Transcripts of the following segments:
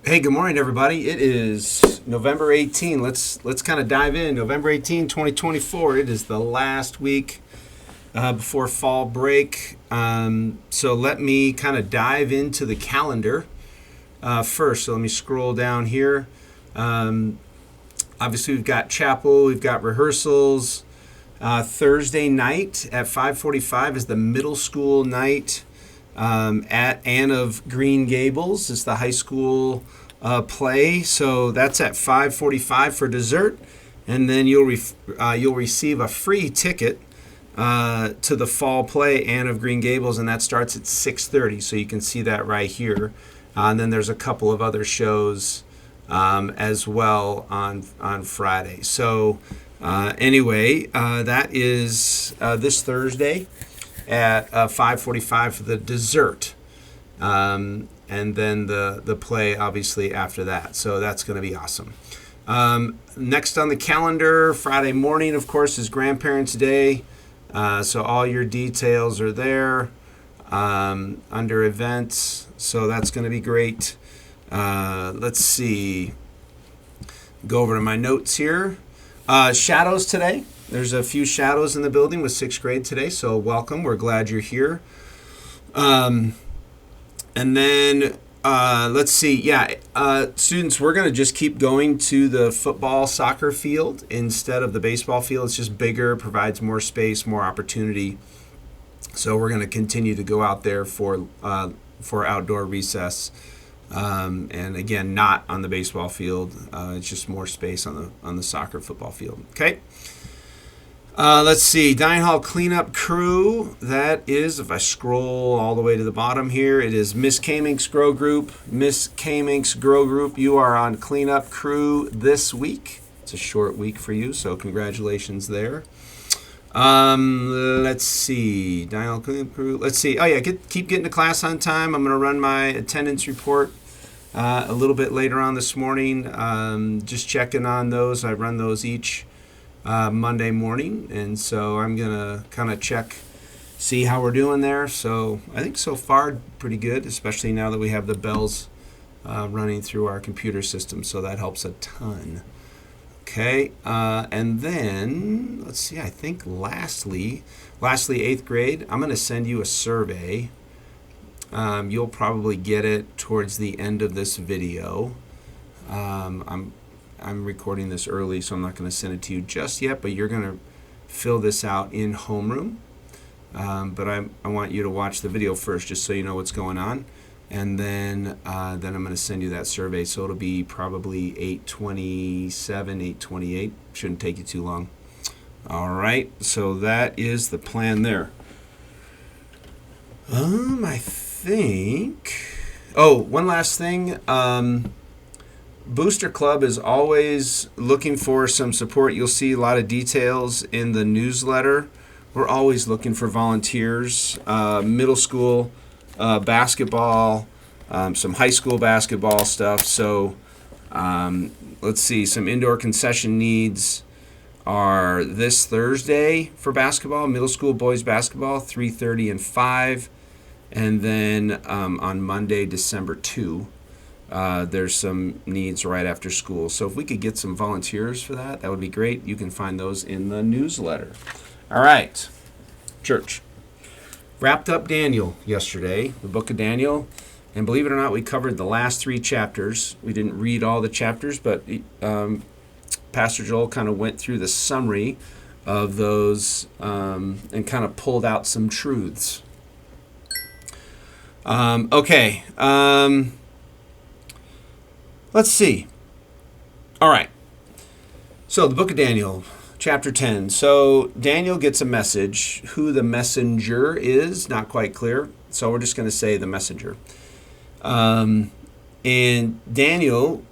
Hey, good morning, everybody. It is November 18. Let's kind of dive in. November 18, 2024. It is the last week before fall break. So let me kind of dive into the calendar first. So let me scroll down here. Um, Obviously, we've got chapel, we've got rehearsals. Thursday night at 5:45 is the middle school night at Anne of Green Gables. It's the high school play, so that's at 5:45 for dessert, and then you'll receive a free ticket to the fall play Anne of Green Gables, and that starts at 6:30. So you can see that right here. And then there's a couple of other shows as well on Friday. So anyway, that is this Thursday at 5:45 for the dessert, and then the play obviously after that. So that's going to be awesome. Next on the calendar, Friday morning, of course, is Grandparents' Day. So all your details are there under events. So that's going to be great. Let's see. Go over to my notes here. Shadows today. There's a few shadows in the building with sixth grade today, so welcome. We're glad you're here. And then let's see. Yeah, students, we're going to just keep going to the football, soccer field instead of the baseball field. It's just bigger, provides more space, more opportunity. So we're going to continue to go out there for outdoor recess. And again, not on the baseball field. It's just more space on the soccer football field. Okay. Let's see. Dining hall cleanup crew. That is, if I scroll all the way to the bottom here, it is Miss Kamink's Grow Group. Miss Kamink's Grow Group. You are on cleanup crew this week. It's a short week for you, so congratulations there. Let's see. Dining hall cleanup crew. Let's see. Oh yeah, keep getting to class on time. I'm going to run my attendance report a little bit later on this morning. Just checking on those. I run those each Monday morning, and so I'm gonna kind of see how we're doing there. So I think so far pretty good, especially now that we have the bells running through our computer system, so that helps a ton. Okay, and then let's see. I think lastly, eighth grade. I'm gonna send you a survey. You'll probably get it towards the end of this video. I'm recording this early, so I'm not going to send it to you just yet, but you're going to fill this out in homeroom. But I want you to watch the video first, just so you know what's going on. And then I'm going to send you that survey, so it'll be probably 8:27, 8:28. Shouldn't take you too long. All right, so that is the plan there. I think... Oh, one last thing. Booster Club is always looking for some support. You'll see a lot of details in the newsletter. We're always looking for volunteers. Middle school basketball, some high school basketball stuff. So let's see, some indoor concession needs are this Thursday for basketball, middle school boys basketball, 3:30 and 5. And then on Monday, December 2, there's some needs right after school. So if we could get some volunteers for that, that would be great. You can find those in the newsletter. All right, church. Wrapped up Daniel yesterday, the book of Daniel. And believe it or not, we covered the last 3 chapters. We didn't read all the chapters, but Pastor Joel kind of went through the summary of those and kind of pulled out some truths. Okay. Let's see. All right. So the book of Daniel, chapter 10. So Daniel gets a message. Who the messenger is, not quite clear. So we're just going to say the messenger. And Daniel,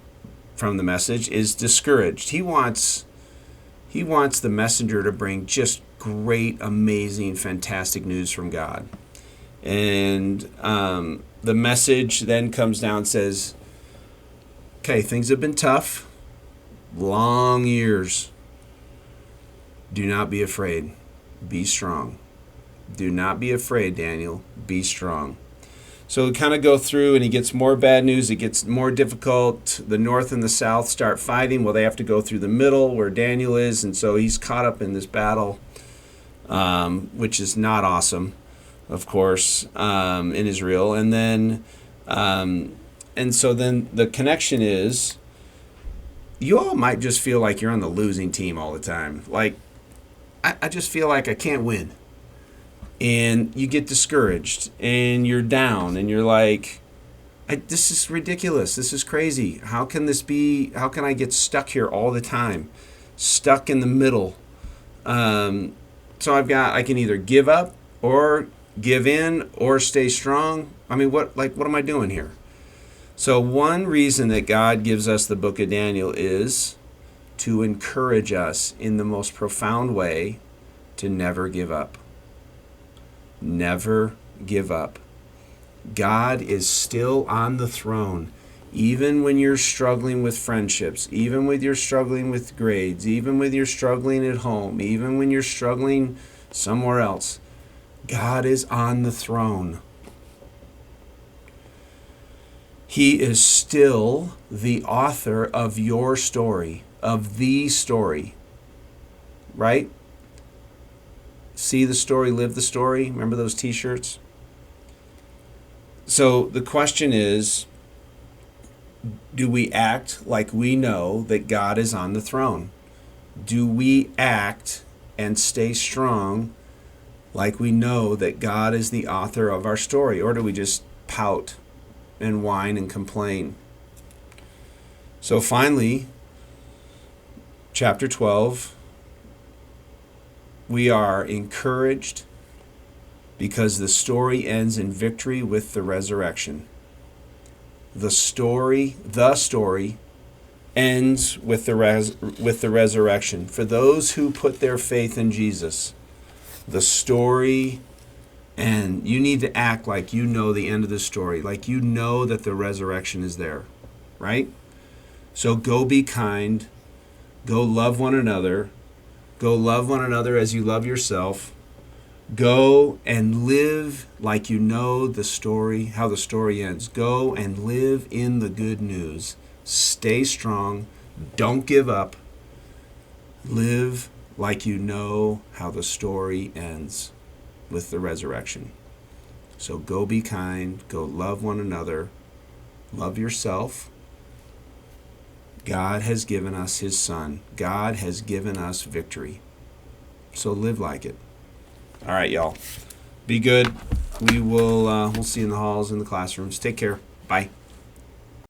from the message, is discouraged. He wants the messenger to bring just great, amazing, fantastic news from God. And the message then comes down and says, okay, things have been tough, long years. Do not be afraid. Be strong. Do not be afraid, Daniel. Be strong. So we kind of go through, and he gets more bad news. It gets more difficult. The north and the south start fighting. Well, they have to go through the middle where Daniel is, and so he's caught up in this battle, which is not awesome, of course, in Israel. And then, and so then the connection is, you all might just feel like you're on the losing team all the time. Like, I just feel like I can't win. And you get discouraged and you're down and you're like, this is ridiculous. This is crazy. How can this be? How can I get stuck here all the time? Stuck in the middle. So I can either give up or give in or stay strong. I mean, what am I doing here? So one reason that God gives us the book of Daniel is to encourage us in the most profound way to never give up. Never give up. God is still on the throne, even when you're struggling with friendships, even when you're struggling with grades, even when you're struggling at home, even when you're struggling somewhere else. God is on the throne. He is still the author of your story, of the story, right? See the story, live the story. Remember those t-shirts? So the question is, do we act like we know that God is on the throne? Do we act and stay strong like we know that God is the author of our story? Or do we just pout and whine and complain? So finally, chapter 12, we are encouraged because the story ends in victory with the resurrection. The story ends with the resurrection. For those who put their faith in Jesus, the story, and you need to act like you know the end of the story, like you know that the resurrection is there, right? So go be kind, go love one another, go love one another as you love yourself. Go and live like you know the story, how the story ends. Go and live in the good news. Stay strong. Don't give up. Live like you know how the story ends with the resurrection. So go be kind. Go love one another. Love yourself. God has given us his Son. God has given us victory. So live like it. All right, y'all. Be good. We'll see you in the halls, in the classrooms. Take care. Bye.